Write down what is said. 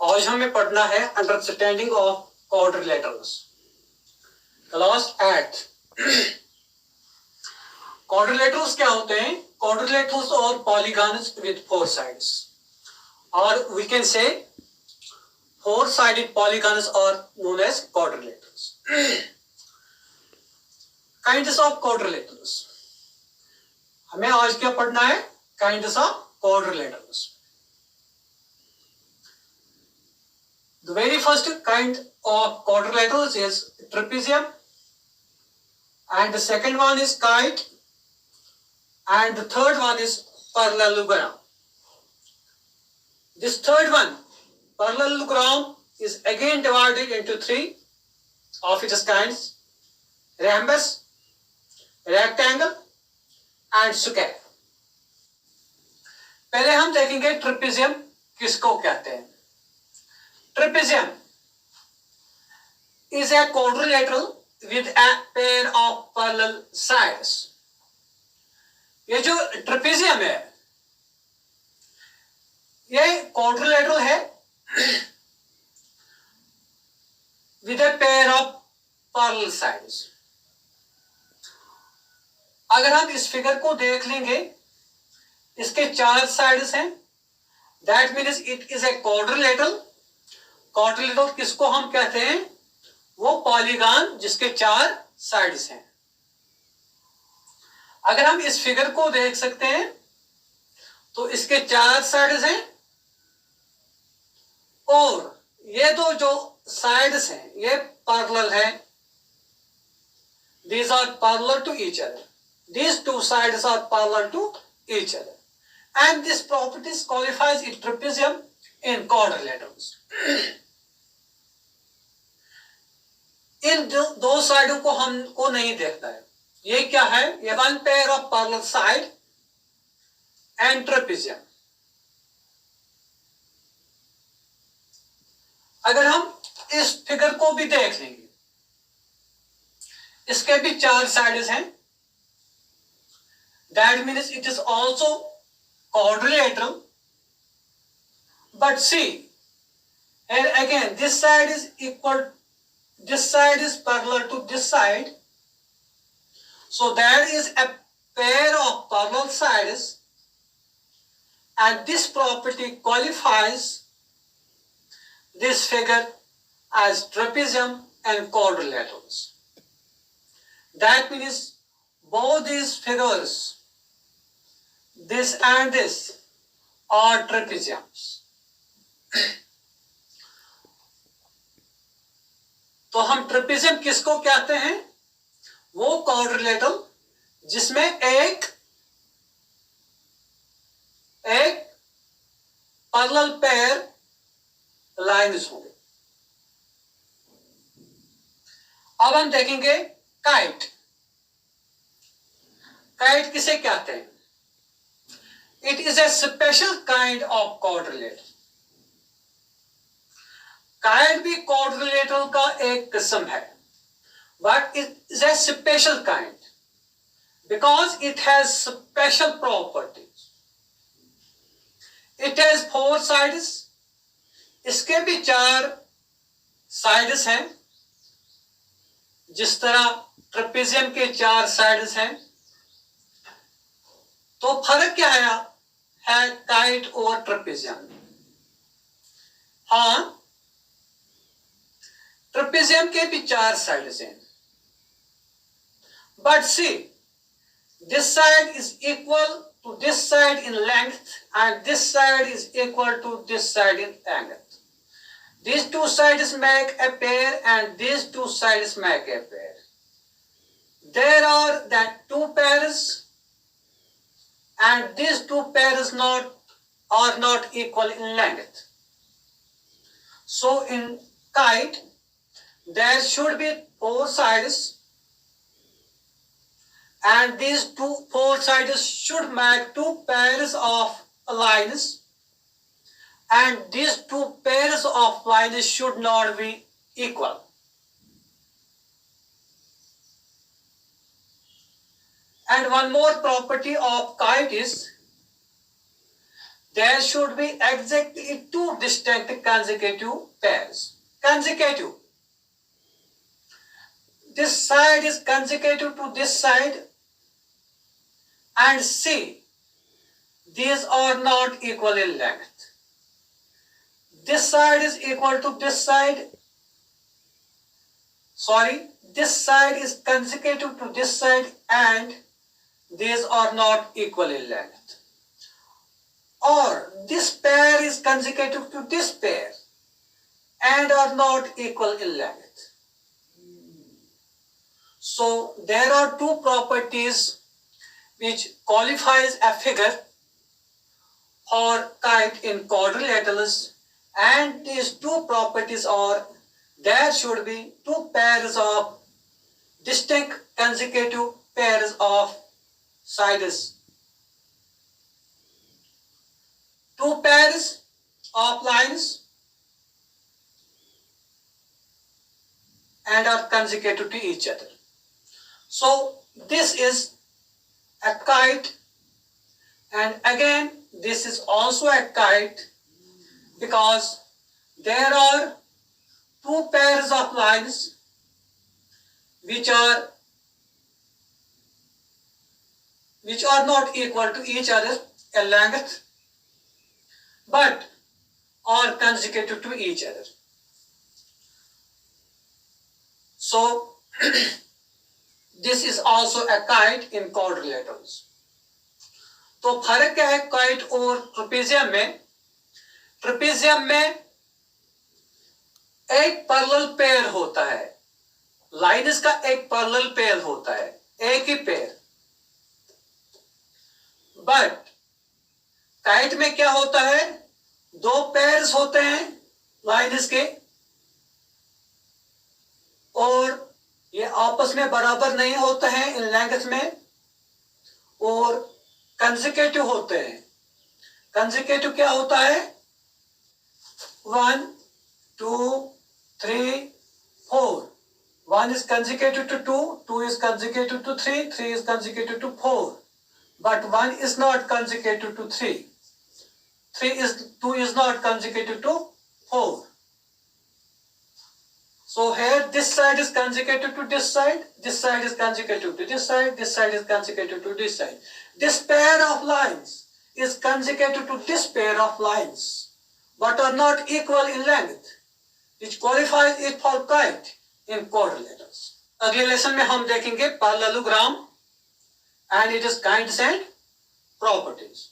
आज हमें पढ़ना है understanding of quadrilaterals. Class 8। Quadrilaterals क्या होते हैं? क्वाड्रिलेटरल्स और पॉलीगॉन्स विद फोर साइड्स, और we can say four-sided polygons are known as quadrilaterals. Kinds of quadrilaterals. हमें आज क्या पढ़ना है? Kinds of quadrilaterals. The very first kind of quadrilaterals is trapezium, and the second one is kite, and the third one is parallelogram. This third one, parallelogram, is again divided into three of its kinds: rhombus, rectangle and square. पहले हम देखेंगे trapezium किसको कहते हैं। Trapezium is a quadrilateral with a pair of parallel sides. ये जो trapezium है ये क्वाड्रिलेटरल है with a pair of parallel sides. अगर हम इस फिगर को देख लेंगे, इसके चार साइड्स हैं, that means it is a quadrilateral. Quadrilateral किसको हम कहते हैं? वो पॉलीगॉन जिसके चार साइड्स हैं। अगर हम इस फिगर को देख सकते हैं तो इसके चार साइड्स हैं और ये दो जो साइड्स हैं ये पैरेलल है। These are parallel to each other. These two sides are parallel to each other, and this property qualifies it trapezium in quadrilaterals. इन दो साइडों को हमको नहीं देखना है। ये क्या है? ये one pair of parallel side and trapezium. अगर हम इस फिगर को भी देख लेंगे, इसके भी चार साइड्स हैं, that means it is also quadrilateral. But see, here again this side is equal, this side is parallel to this side, so there is a pair of parallel sides, and this property qualifies this figure as trapezium and quadrilaterals. That means both these figures, this and this, are trapeziums. तो हम trapezium किसको कहते हैं? वो quadrilateral जिसमें एक parallel pair lines होंगे। अब हम देखेंगे काइट। काइट किसे कहते हैं? It is a special kind of quadrilateral. Kite भी क्वाड्रिलेटरल का एक किस्म है, but it is a special kind because it has special properties. It has four sides, इसके भी चार साइड्स हैं, जिस तरह ट्रेपेजियम के चार साइड्स हैं। तो फर्क क्या है काइट और ट्रेपेजियम? हाँ, ट्रेपेजियम के भी चार साइड्स हैं, but see this side is equal to this side in length and this side is equal to this side in length. These two sides make a pair and these two sides make a pair. There are that two pairs and these two pairs are not equal in length. So in kite there should be four sides, and these four sides should make two pairs of lines, and these two pairs of lines should not be equal. And one more property of kite is there should be exactly two distinct consecutive pairs. Consecutive. This side is consecutive to this side, and see, these are not equal in length. This side is equal to this side. Sorry, this side is consecutive to this side, and these are not equal in length. Or this pair is consecutive to this pair and are not equal in length. So there are two properties which qualifies a figure or kite in quadrilaterals, and these two properties are there should be two pairs of distinct consecutive pairs of sides. Two pairs of lines and are consecutive to each other. So this is a kite, and again this is also a kite, because there are two pairs of lines which are not equal to each other in length, but are consecutive to each other. So this is also a kite in quadrilaterals. तो फर्क क्या है kite और trapezium में? Trapezium में एक parallel pair होता है, लाइन्स का एक पैरेलल पेयर होता है, एक ही पेयर। बट काइट में क्या होता है? दो पेयर्स होते हैं लाइन्स के, और ये आपस में बराबर नहीं होते हैं इन लेंथ में, और कंसेक्यूटिव होते हैं। कंसेक्यूटिव क्या होता है? 1 2 3 4, 1 is consecutive to 2, 2 is consecutive to 3, 3 is consecutive to 4, but 1 is not consecutive to 3, 2 is not consecutive to 4. So here this side is consecutive to this side is consecutive to this side is consecutive to this side. This pair of lines is consecutive to this pair of lines, but are not equal in length, which qualifies it for kite in quadrilaterals. अगले lesson में हम देखेंगे parallelogram and its kinds and properties.